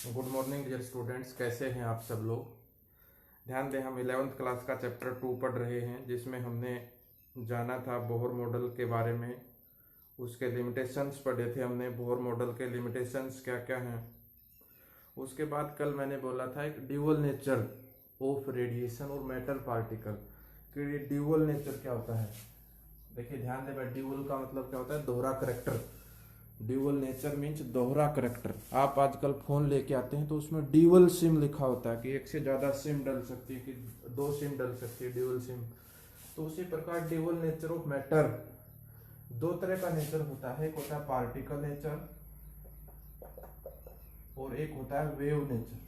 Good morning dear students, कैसे हैं आप सब लोग। ध्यान दें, हम 11th क्लास का चैप्टर 2 पढ़ रहे हैं, जिसमें हमने जाना था बोहर मॉडल के बारे में। उसके लिमिटेशंस पढ़े थे हमने, बोहर मॉडल के लिमिटेशंस क्या क्या हैं। उसके बाद कल मैंने बोला था एक ड्यूअल नेचर ऑफ रेडिएशन और मैटर पार्टिकल कि ये ड्यूअल नेचर क्या होता है। देखिए ध्यान दें भाई, ड्यूअल का मतलब क्या होता है? दोहरा करेक्टर। ड्यूअल नेचर मीन्स दोहरा करेक्टर। आप आजकल फोन लेके आते हैं तो उसमें ड्यूअल सिम लिखा होता है कि एक से ज्यादा सिम डल सकती है, कि दो सिम डल सकती है, ड्यूअल सिम। तो उसी प्रकार ड्यूअल नेचर ऑफ मैटर, दो तरह का नेचर होता है। एक होता है पार्टिकल नेचर और एक होता है वेव नेचर।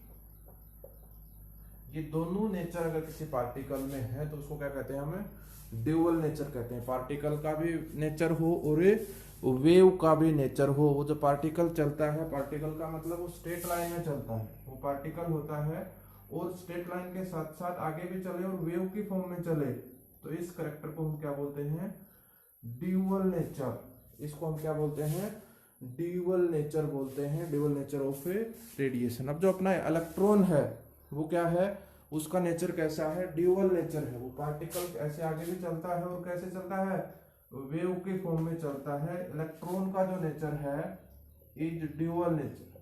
ये दोनों नेचर अगर किसी पार्टिकल में है तो उसको क्या कहते हैं? हमें ड्यूअल नेचर कहते हैं। पार्टिकल का भी नेचर हो और वेव का भी नेचर हो। वो जो पार्टिकल चलता है, पार्टिकल का मतलब वो स्ट्रेट लाइन में चलता है, वो पार्टिकल होता है और स्ट्रेट लाइन के साथ साथ आगे भी चले और वेव की फॉर्म में चले, तो इस करेक्टर को हम क्या बोलते हैं? Dual nature. इसको हम क्या बोलते हैं? ड्यूअल नेचर बोलते हैं, ड्यूअल नेचर ऑफ रेडिएशन। अब जो अपना इलेक्ट्रॉन है वो क्या है? उसका नेचर कैसा है? ड्यूअल नेचर है। वो पार्टिकल ऐसे आगे भी चलता है और कैसे चलता है? वेव के फॉर्म में चलता है। इलेक्ट्रॉन का जो नेचर है इज ड्यूअल नेचर।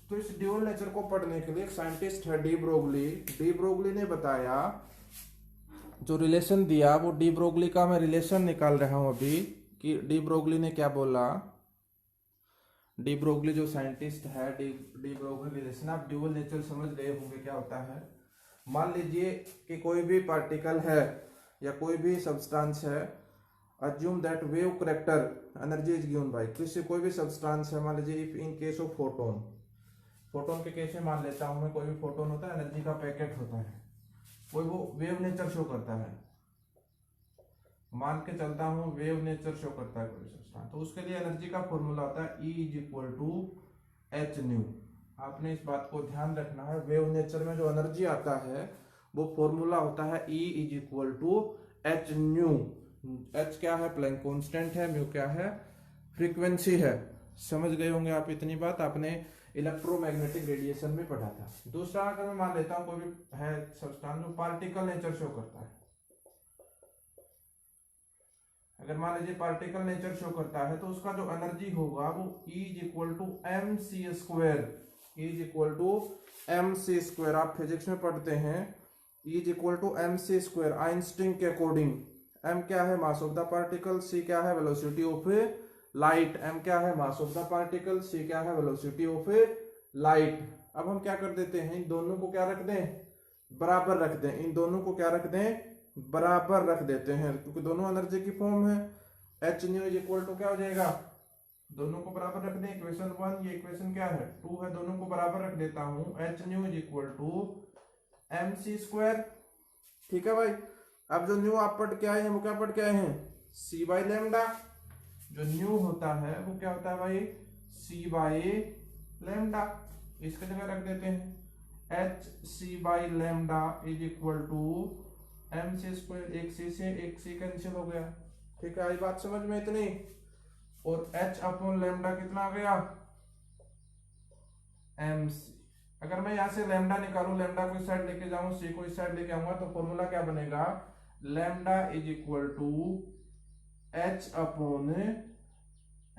तो इस ड्यूअल नेचर को पढ़ने के लिए एक साइंटिस्ट है डी ब्रोगली। डी ब्रोगली ने बताया, जो रिलेशन दिया वो डी ब्रोगली का मैं रिलेशन निकाल रहा हूं अभी कि डी ब्रोगली ने क्या बोला। डी ब्रोगली जो साइंटिस्ट है, डी ब्रोगली रिलेशन, आप ड्यूअल नेचर समझ गए होंगे क्या होता है। मान लीजिए कि कोई भी पार्टिकल है या कोई भी सब्सटेंस है, assume that wave character energy is given by, किसी कोई भी सब्सटेंस है, मान लीजिए if in case of photon, photon के केस में मान लेता हूं मैं, कोई भी फोटोन होता है, एनर्जी का पैकेट होता है, कोई वो वेव नेचर शो करता है, मान के चलता हूं वेव नेचर शो करता है कोई सब्सटेंस, तो उसके लिए एनर्जी का फॉर्मूला होता है E is equal to H nu. आपने इस बात को ध्यान रखना है, वेव नेचर में जो एनर्जी आता है वो फॉर्मूला होता है E is equal to H nu. H क्या है? प्लैंक कांस्टेंट है। म्यू क्या है? फ्रीक्वेंसी है। समझ गए होंगे आप इतनी बात, आपने इलेक्ट्रोमैग्नेटिक रेडिएशन में पढ़ा था। दूसरा, अगर मैं मान लेता हूं कोई भी है सब्सटेंस जो पार्टिकल नेचर शो करता है, अगर मान लीजिए पार्टिकल नेचर शो करता है तो उसका जो एनर्जी होगा वो E is equal to M C square. E is equal to M C square, आप फिजिक्स में पढ़ते हैं। E is equal to M C square Einstein के अकॉर्डिंग। m क्या है? Mass of the particle. c क्या है? Velocity of light. m क्या है? Mass of the particle. c क्या है? Velocity of light. अब हम क्या कर देते हैं, इन दोनों को क्या रख दें? बराबर रख दें। इन दोनों को क्या रख दें? बराबर रख देते हैं, क्योंकि दोनों एनर्जी की फॉर्म है। H nu is equal to क्या हो जाएगा? दोनों को बराबर रख दें। इक्वेशन 1, ये इक्वेशन क्या है? 2 है, दोनों को बराबर रख देता हूं। H nu is equal to M C square. ठीक है भाई। अब जो न्यू आप पढ़ के आए हैं वो क्या पढ़ के आए हैं? C by lambda. जो न्यू होता है वो क्या होता है भाई? C by lambda. इसके जगह रख देते हैं H C by lambda is equal to M C square. एक सी से एक सी कैंसिल हो गया। ठीक है, आई बात समझ में इतनी। और एच अपॉन लेमडा कितना आ गया? M C. अगर मैं यहां से लेमडा निकालू, लेमडा को इस साइड लेके जाऊं, सी को इस साइड लेके आऊंगा, तो फॉर्मूला क्या बनेगा? Lambda is equal to H upon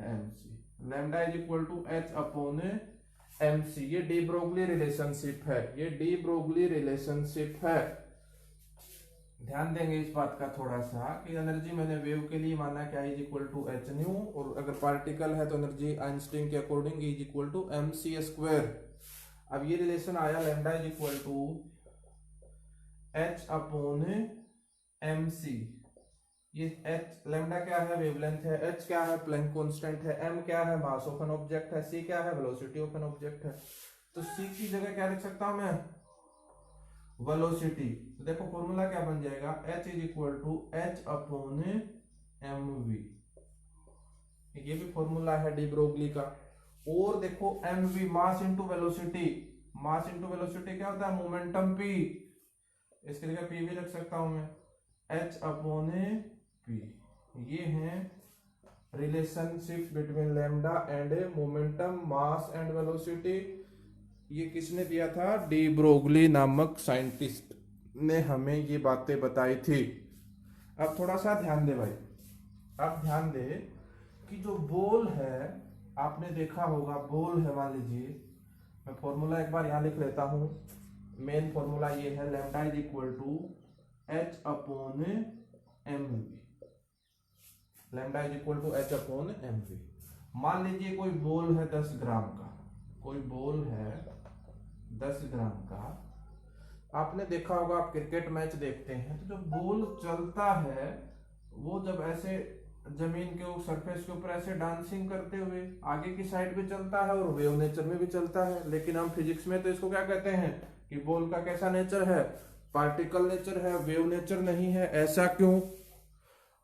M C. Lambda is equal to H upon M C. ये डी ब्रोगली रिलेशनशिप है, ये डी ब्रोगली रिलेशनशिप है। ध्यान देंगे इस बात का थोड़ा सा कि एनर्जी मैंने वेव के लिए माना क्या? Is equal to H nu, और अगर पार्टिकल है तो एनर्जी आइंस्टीन के according is equal to M C square. अब ये रिलेशन आया, lambda is equal to H upon M C. ये एच लैम्डा क्या है? वेवलेंथ है। एच क्या है? प्लैंक कांस्टेंट है। एम क्या है? मास ऑफ एन ऑब्जेक्ट है। सी क्या है? वेलोसिटी ऑफ एन ऑब्जेक्ट है। तो सी की जगह क्या लिख सकता हूं मैं? वेलोसिटी। तो देखो फॉर्मूला क्या बन जाएगा? H is equal to H upon M V. ये भी फॉर्मूला है डी ब्रोगली का। और देखो M V mass into velocity. Mass into velocity क्या होता है? Momentum p। इसके जगह p भी रख सकता हूं मैं, h अपॉन p। ये है relationship between lambda and momentum mass and velocity, ये किसने दिया था? डी ब्रोगली नामक साइंटिस्ट ने हमें ये बातें बताई थी। अब थोड़ा सा ध्यान दे भाई, अब ध्यान दे कि जो बॉल है, आपने देखा होगा बॉल है, मान लीजिए मैं फॉर्मूला एक बार यहाँ लिख लेता हूँ। मेन फॉर्मूला ये है, lambda is equal to H upon M V. Lambda is equal to H upon M V. मान लीजिए कोई बॉल है 10 ग्राम का, कोई बॉल है 10 ग्राम का। आपने देखा होगा, आप क्रिकेट मैच देखते हैं तो जो बॉल चलता है वो जब ऐसे जमीन के सरफेस के ऊपर ऐसे डांसिंग करते हुए आगे की साइड भी चलता है और वेव नेचर में भी चलता है। लेकिन हम फिजिक्स में तो इसको क्या कहते हैं कि बॉल का कैसा नेचर है? पार्टिकल नेचर है, वेव नेचर नहीं है। ऐसा क्यों?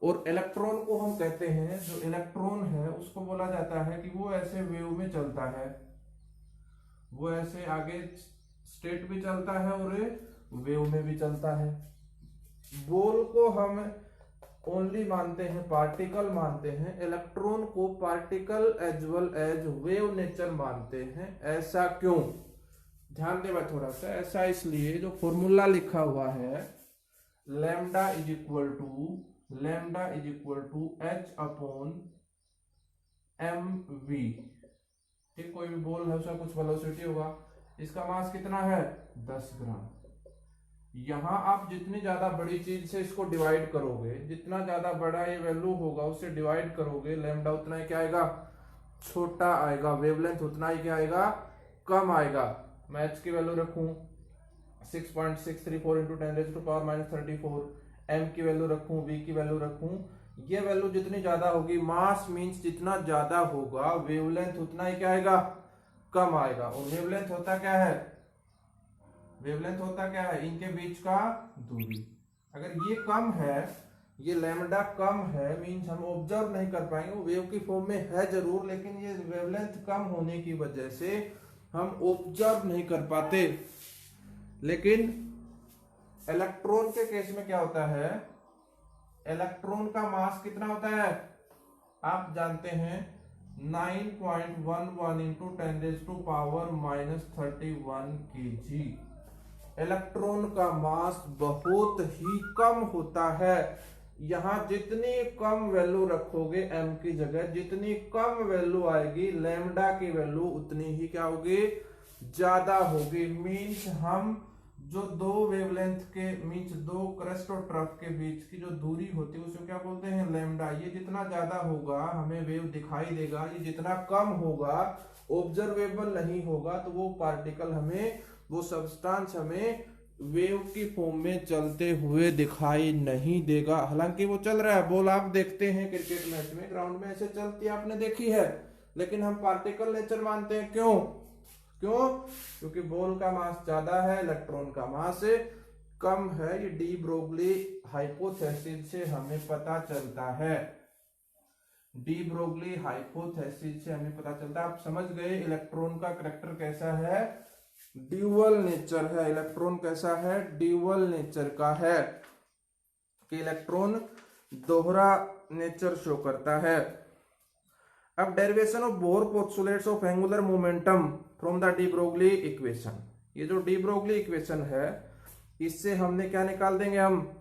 और इलेक्ट्रॉन को हम कहते हैं, जो इलेक्ट्रॉन है उसको बोला जाता है कि वो ऐसे वेव में चलता है, वो ऐसे आगे स्टेट भी चलता है और वेव में भी चलता है। बॉल को हम ओनली मानते हैं, पार्टिकल मानते हैं, इलेक्ट्रॉन को particle as well as wave nature मानते हैं। ऐसा क्यों? ध्यान दे भाई थोड़ा सा। ऐसा इसलिए, जो फॉर्मूला लिखा हुआ है lambda is equal to H upon M V. ठीक, कोई भी बॉल है उसका कुछ वेलोसिटी होगा, इसका मास कितना है? 10 ग्राम। यहां आप जितनी ज्यादा बड़ी चीज से इसको डिवाइड करोगे, जितना ज्यादा बड़ा ये वैल्यू होगा उससे डिवाइड करोगे, लैम्डा उतना ही क्या आएगा? छोटा आएगा। वेवलेंथ उतना ही क्या आएगा? कम आएगा। मैं एच की वैल्यू रखूं 6.634 इंटू 10⁻⁻34, एम की वैल्यू रखूं, वी की वैल्यू रखूं, ये वैल्यू जितनी ज्यादा होगी, मास मींस जितना ज्यादा होगा, वेवलेंथ उतना ही क्या आएगा? कम आएगा। और वेवलेंथ होता क्या है? वेवलेंथ होता क्या है? इनके बीच का दूरी। अगर ये कम है, ये लैम्डा कम है, मींस हम ऑब्जर्व नहीं कर पाएंगे। वो वेव की फॉर्म में है जरूर, लेकिन ये वेवलेंथ कम होने की वजह से हम ऑब्जर्व नहीं कर पाते। लेकिन इलेक्ट्रॉन के केस में क्या होता है? इलेक्ट्रॉन का मास कितना होता है? आप जानते हैं 9.11 इंटू 10⁻⁻31 kg। इलेक्ट्रॉन का मास बहुत ही कम होता है। यहां जितनी कम वैल्यू रखोगे m की जगह, जितनी कम वैल्यू आएगी, लैम्डा की वैल्यू उतनी ही क्या होगी? ज्यादा होगी। मींस हम जो दो वेवलेंथ के, मींस दो क्रस्ट और ट्रफ के बीच की जो दूरी होती है उसको क्या बोलते हैं? लैम्डा। ये जितना ज्यादा होगा हमें वेव दिखाई देगा, ये जितना कम होगा, ऑब्जर्वेबल नहीं होगा, तो वो पार्टिकल हमें, वो सब्सटेंस हमें वेव की फॉर्म में चलते हुए दिखाई नहीं देगा। हालांकि वो चल रहा है। बॉल आप देखते हैं क्रिकेट मैच में, ग्राउंड में ऐसे चलती है, आपने देखी है, लेकिन हम पार्टिकल नेचर मानते हैं। क्यों? क्योंकि बॉल का मास ज्यादा है, इलेक्ट्रॉन का मास कम है। ये डी ब्रोगली हाइपोथेसिस से हमें पता चलता है। डी ब्रोगली हाइपोथेसिस से हमें पता चलता है। आप समझ गए इलेक्ट्रॉन का करैक्टर कैसा है? ड्यूअल नेचर है। इलेक्ट्रॉन कैसा है? ड्यूअल नेचर का है, कि इलेक्ट्रॉन दोहरा नेचर शो करता है। अब derivation of bore postulates of angular momentum from the de Broglie equation. ये जो डी ब्रोगली इक्वेशन है, इससे हमने क्या निकाल देंगे? हम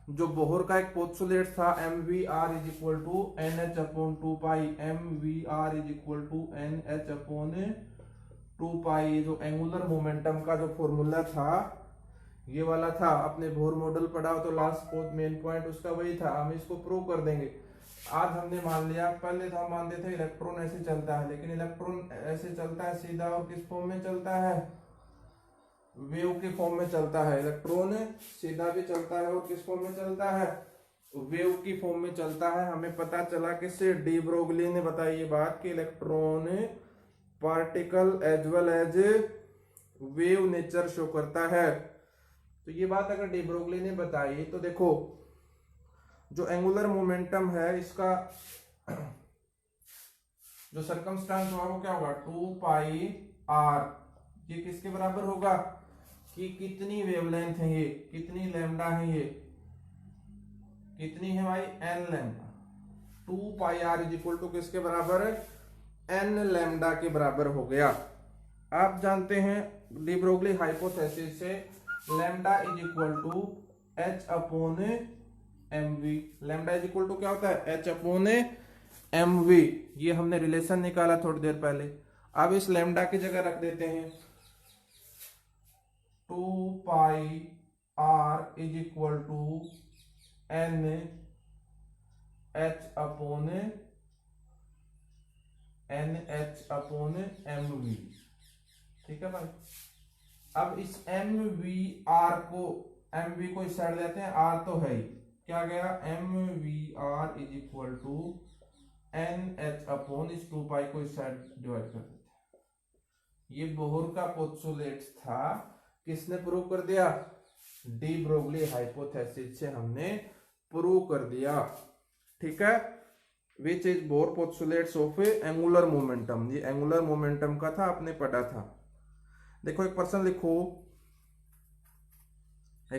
जो बोहर का एक पोस्टुलेट था, M V R is equal to N H upon 2 pi, M V R is equal to N H upon 2 pi, जो एंगुलर मोमेंटम का जो फॉर्मूला था, ये वाला था। अपने बोहर मॉडल पढ़ा हो तो लास्ट मेन पॉइंट उसका वही था। हम इसको प्रूव कर देंगे। आज हमने मान लिया, पहले तो हम मानते थे इलेक्ट्रॉन ऐसे चलता है, लेकिन इलेक्ट्रॉन ऐसे चलता है सीधा, और किस फॉर्म में चलता है? वेव के फॉर्म में चलता है। इलेक्ट्रॉन सीधा भी चलता है, और किस फॉर्म में चलता है? वेव की फॉर्म में चलता है। हमें पता चला किससे? डी ब्रोगली ने बताई ये बात कि electron particle as well as wave nature show करता है। तो ये बात अगर डी ब्रोगली ने बताई, तो देखो जो एंगुलर मोमेंटम है, इसका जो सर्कमस्टांस होगा वो क्या होगा? 2 पाई आर। ये किसके बराबर होगा? कि कितनी वेवलेंथ है ये, कितनी लैम्डा है ये, कितनी है भाई? N lambda. 2 pi R is equal to किसके बराबर, एन लैम्डा के बराबर हो गया। आप जानते हैं डी ब्रोगली हाइपोथेसिस से lambda is equal to H upon M V. Lambda is equal to क्या होता है, एच अपॉन एम वी। ये हमने रिलेशन निकाला थोड़ी देर पहले। अब इस लैम्डा की जगह रख देते हैं 2 pi R is equal to N H upon M V. ठीक है भाई। अब इस एम वी को इस साइड देते हैं, आर तो है ही, क्या गया, M V R is equal to N H upon इस 2 पाई को इस साइड डिवाइड कर देते हैं। ये बोहर का पोस्टुलेट था, किसने प्रूव कर दिया, डी ब्रोगली हाइपोथेसिस से हमने प्रूव कर दिया। ठीक है, which is bore postulates of angular momentum. ये एंगुलर मोमेंटम का था, आपने पढ़ा था। देखो एक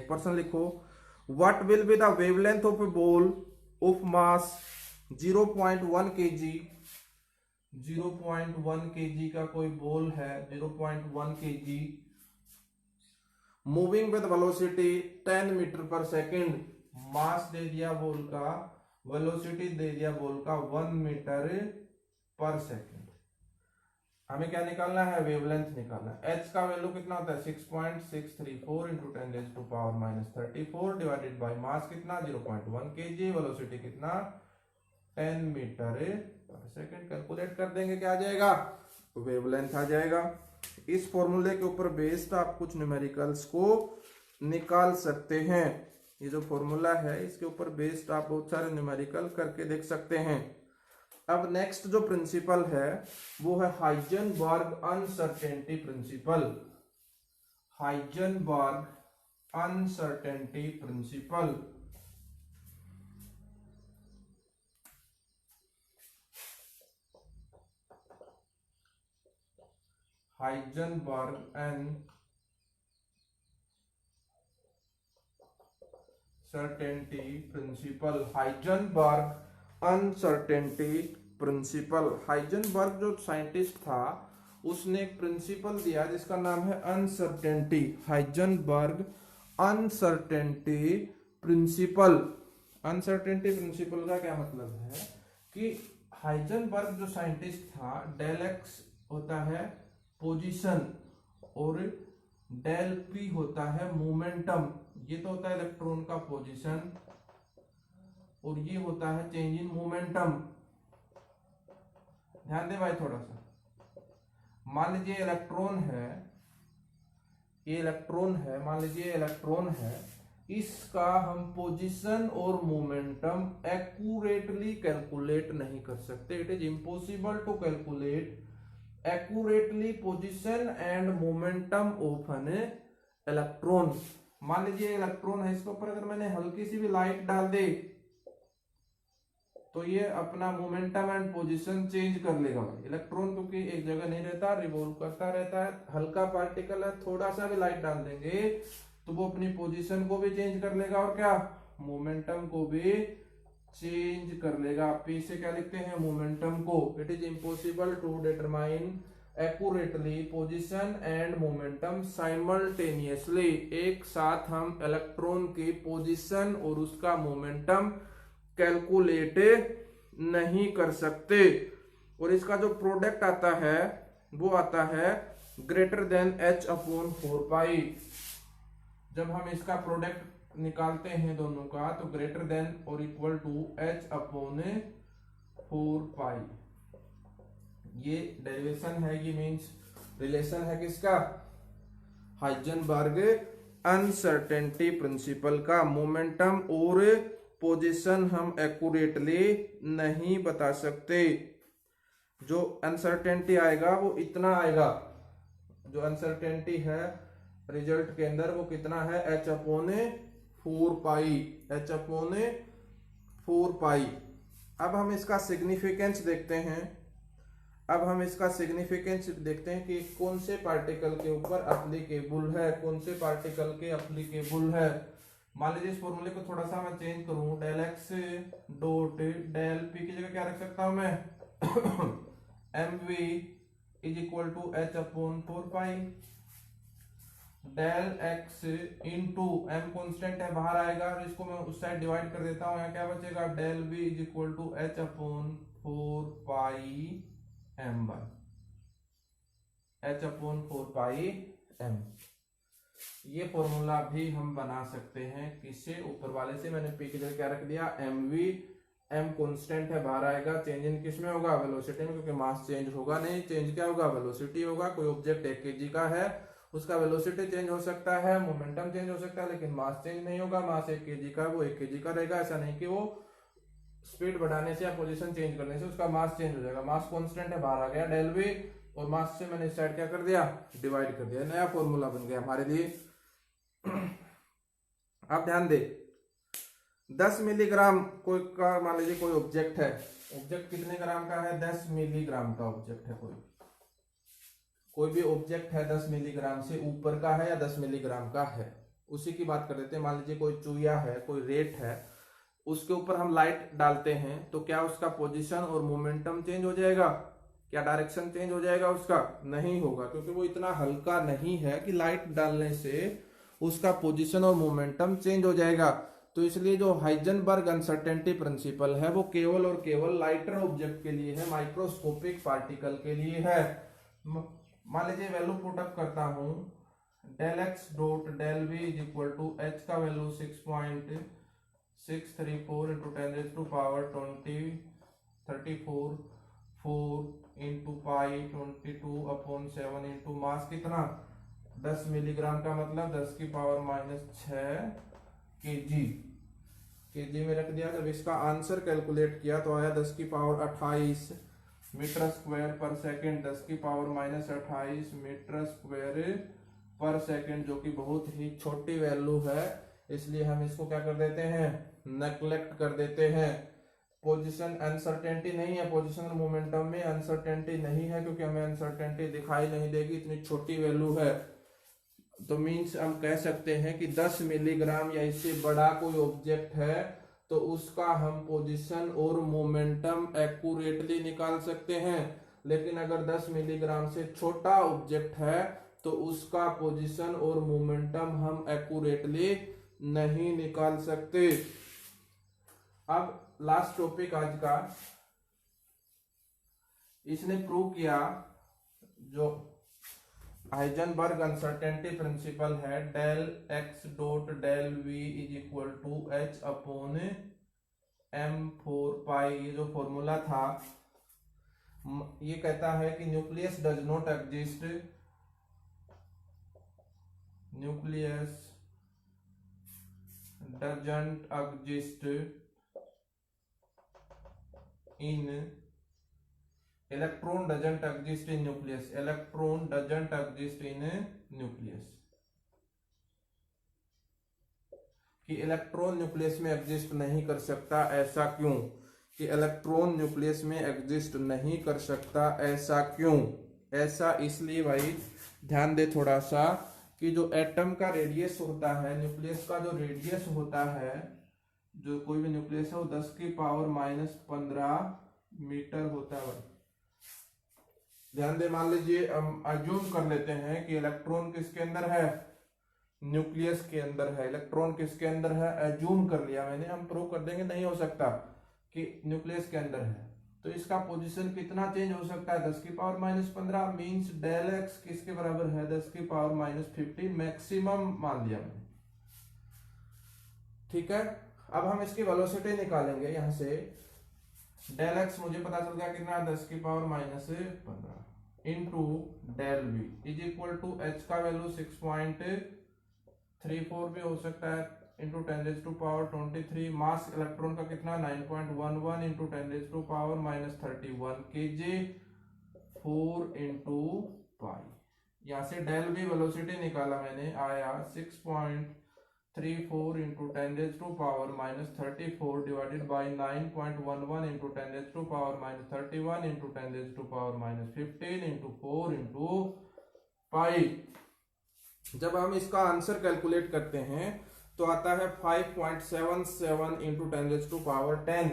पर्सन लिखो, what will be the wavelength of A ball of mass 0.1 kg। 0.1 kg का कोई बॉल है, 0.1 kg, moving with velocity 10 metre per second. Mass दे दिया बॉल का, वेलोसिटी दे दिया बॉल का 1 मीटर पर सेकेंड। हमें क्या निकालना है, वेवलेंथ निकालना है। h का वैल्यू कितना होता है, 6.634 इंटू 10⁻⁻34 डिवाइडेड बाय मास कितना 0.1 kg, वेलोसिटी कितना 10 मीटर पर सेकेंड। कैलकुलेट कर देंगे, क्या आ जाएगा, वेवलेंथ आ जाएगा। इस फॉर्मूले के ऊपर बेस्ड आप कुछ न्यूमेरिकल्स को निकाल सकते हैं। ये जो फॉर्मूला है इसके ऊपर बेस्ड आप बहुत सारे न्यूमेरिकल करके देख सकते हैं। अब नेक्स्ट जो प्रिंसिपल है वो है Heisenberg uncertainty principal. Heisenberg uncertainty principal. Heisenberg uncertainty principal. Heisenberg uncertainty principal. Heisenberg जो साइंटिस्ट था उसने एक प्रिंसिपल दिया जिसका नाम है uncertainty. Heisenberg uncertainty principal. Uncertainty principle का क्या मतलब है कि हाइजेनबर्ग जो साइंटिस्ट था, डेल एक्स होता है पोजीशन और डेल पी होता है मोमेंटम। ये तो होता है इलेक्ट्रॉन का पोजीशन और ये होता है चेंज इन मोमेंटम। ध्यान दे भाई थोड़ा सा। मान लीजिए इलेक्ट्रॉन है, ये इलेक्ट्रॉन है, मान लीजिए इलेक्ट्रॉन है, इसका हम पोजीशन और मोमेंटम एक्यूरेटली कैलकुलेट नहीं कर सकते। It is impossible to calculate accurately position and momentum of an electron. मान लीजिए इलेक्ट्रॉन है, इसके ऊपर अगर मैंने हल्की सी भी लाइट डाल दी तो ये अपना मोमेंटम एंड पोजीशन चेंज कर लेगा। इलेक्ट्रॉन क्योंकि एक जगह नहीं रहता, रिवॉल्व करता रहता है, हल्का पार्टिकल है, थोड़ा सा भी लाइट डाल देंगे तो वो अपनी पोजीशन को भी चेंज कर लेगा और क्या, मोमेंटम को भी चेंज कर लेगा। आप इसे क्या लिखते हैं, मोमेंटम को। It is impossible to determine accurately position and momentum simultaneously. एक साथ हम इलेक्ट्रॉन की पोजीशन और उसका मोमेंटम कैलकुलेट नहीं कर सकते। और इसका जो प्रोडक्ट आता है वो आता है ग्रेटर देन h अपॉन 4 पाई। जब हम इसका प्रोडक्ट निकालते हैं दोनों का तो ग्रेटर देन और इक्वल टू h अपॉन 4 पाई। ये डेरिवेशन है, ये मींस रिलेशन है किसका, हाइजेनबर्ग अनसर्टेनिटी प्रिंसिपल का। मोमेंटम और पोजीशन हम एक्यूरेटली नहीं बता सकते। जो अनसर्टेनिटी आएगा वो इतना आएगा, जो अनसर्टेनिटी है रिजल्ट के अंदर वो कितना है, h अपॉन 4 पाई। h अपॉन 4 पाई। अब हम इसका सिग्निफिकेंस देखते हैं। कि कौन से पार्टिकल के ऊपर एप्लीकेबल है, कौन से पार्टिकल के एप्लीकेबल है। मान लीजिए इस फॉर्मूले को थोड़ा सा मैं चेंज करूं, del X dot del P की जगह क्या रख सकता हूं मैं M V is equal to H upon 4 pi, del X into M constant है बाहर आएगा और इसको मैं उस साइड डिवाइड कर देता हूं, यहाँ क्या बचेगा del V is equal to H upon 4 pi M by H upon 4 pi M. ये फॉर्मूला भी हम बना सकते हैं किससे, ऊपर वाले से। मैंने पी की जगह क्या रख दिया एम वी, एम कॉन्स्टेंट है बाहर आएगा, चेंज इन किस में होगा वेलोसिटी में, क्योंकि मास चेंज होगा नहीं, चेंज क्या होगा वेलोसिटी होगा। कोई ऑब्जेक्ट 1 kg का है, उसका वेलोसिटी चेंज हो सकता है, मोमेंटम चेंज हो सकता है, लेकिन मास चेंज नहीं होगा। मास 1 kg का, वो 1 kg का रहेगा। ऐसा नहीं कि वो स्पीड बढ़ाने से या पोजीशन चेंज करने से उसका मास चेंज हो जाएगा। मास कांस्टेंट है बाहर आ गया डेल वी, और मास से मैंने इस साइड क्या कर दिया डिवाइड कर दिया, नया फॉर्मूला बन गया हमारे लिए। आप ध्यान दे, 10 मिलीग्राम कोई का मान लीजिए कोई ऑब्जेक्ट है, ऑब्जेक्ट कितने ग्राम का है 10 मिलीग्राम का ऑब्जेक्ट है, कोई भी ऑब्जेक्ट है 10 मिलीग्राम से ऊपर का है या 10 मिलीग्राम का है, उसी की बात कर लेते हैं। मान लीजिए कोई चूया है, कोई रेट है, उसके ऊपर हम लाइट डालते हैं तो क्या उसका पोजीशन और मोमेंटम चेंज हो जाएगा, क्या डायरेक्शन चेंज हो जाएगा उसका, नहीं होगा, क्योंकि वो इतना हल्का नहीं है कि लाइट डालने से उसका पोजीशन और मोमेंटम चेंज हो जाएगा। तो इसलिए जो हाइजेनबर्ग अनसर्टेनिटी प्रिंसिपल है वो केवल और केवल लाइटर ऑब्जेक्ट के लिए है, माइक्रोस्कोपिक पार्टिकल के लिए है। मान लीजिए वैल्यू पुट अप करता हूं, del X dot del V is equal to H का value 6.634 into 10 to power 34 4 into pi 22 upon 7 into mass कितना 10 मिलीग्राम का मतलब 10 की पावर -6 केजी में रख दिया। जब इसका आंसर कैलकुलेट किया तो आया 10 की पावर 28 मीटर स्क्वायर पर सेकंड, 10 की पावर -28 मीटर स्क्वायर पर सेकंड, जो कि बहुत ही छोटी वैल्यू है, इसलिए हम इसको क्या कर देते हैं नेग्लेक्ट कर देते हैं। पोजीशन अनसर्टेनिटी नहीं है, पोजीशन और मोमेंटम में अनसर्टेनिटी नहीं है, क्योंकि हमें अनसर्टेनिटी दिखाई नहीं देगी, इतनी छोटी वैल्यू है। तो मीन्स हम कह सकते हैं कि 10 मिलीग्राम या इससे बड़ा कोई ऑब्जेक्ट है तो उसका हम पोजीशन और मोमेंटम एक्यूरेटली निकाल सकते हैं, लेकिन अगर 10 मिलीग्राम से छोटा ऑब्जेक्ट है तो उसका पोजीशन और मोमेंटम हम एक्यूरेटली नहीं निकाल सकते। अब लास्ट टॉपिक आज का, इसने प्रूव किया जो हाइजेनबर्ग अनसर्टेनिटी प्रिंसिपल है, del X dot del V is equal to H upon m4 pi. ये जो फॉर्मूला था ये कहता है कि nucleus does not exist, nucleus doesn't exist in electron doesn't exist in nucleus, electron doesn't exist in nucleus, कि electron nucleus में exist नहीं कर सकता। ऐसा क्यों कि इलेक्ट्रॉन न्यूक्लियस में एग्जिस्ट नहीं कर सकता, ऐसा क्यों? ऐसा इसलिए भाई, ध्यान दे थोड़ा सा, कि जो एटम का रेडियस होता है, न्यूक्लियस का जो रेडियस होता है, जो कोई भी न्यूक्लियस है वो 10 की पावर -15 मीटर होता है। ध्यान दे, मान लीजिए हम अज्यूम कर लेते हैं कि इलेक्ट्रॉन किसके अंदर है, न्यूक्लियस के अंदर है। इलेक्ट्रॉन किसके अंदर है, अज्यूम कर लिया मैंने, हम प्रूव कर देंगे नहीं हो सकता कि न्यूक्लियस के अंदर है। तो इसका पोजीशन कितना चेंज हो सकता है, 10 की पावर -15, मींस डेल एक्स किसके बराबर है, 10 की पावर -15 मैक्सिमम मान लिया मैंने। ठीक है, अब हम इसकी वेलोसिटी निकालेंगे। यहां से डेल एक्स मुझे पता चल गया कितना, 10 की power -15 into del V is equal to H का वैल्यू 6.34 भी हो सकता है, into 10 to power 23, mass electron का कितना 9.11 into 10 to power -31 kg, 4 into pi. यहाँ से डेल वी वेलोसिटी निकाला मैंने, आया 6.34 into 10 to power -34 divided by 9.11 into 10 to power -31 into 10 to power -15 into 4 into पाई। जब हम इसका आंसर कैलकुलेट करते हैं तो आता है 5.77 into 10⁻10,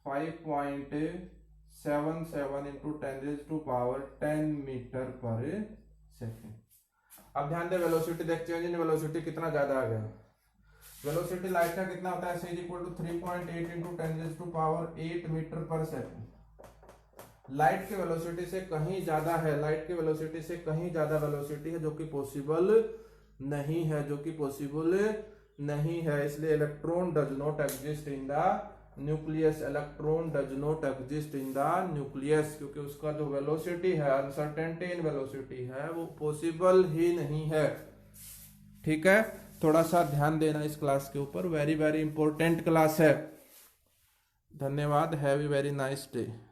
5.77 into 10⁻10 metre per second. अब ध्यान दे, वेलोसिटी देखते हैं, वेलोसिटी कितना ज्यादा आ गया। वेलोसिटी लाइट का कितना होता है, c = 3.8 into 10⁸8 metre per second. Light के वेलोसिटी से कहीं ज्यादा है, लाइट के वेलोसिटी से कहीं ज्यादा वेलोसिटी है, जो कि पॉसिबल नहीं है, जो कि पॉसिबल नहीं है। इसलिए electron does not exist in the nucleus, electron does not exist in the nucleus, क्योंकि उसका जो वेलोसिटी है, अनसर्टेनिटी इन वेलोसिटी है, वो पॉसिबल ही नहीं है। ठीक है, थोड़ा सा ध्यान देना इस क्लास के ऊपर, वेरी वेरी इंपॉर्टेंट क्लास है। धन्यवाद, have a very nice day.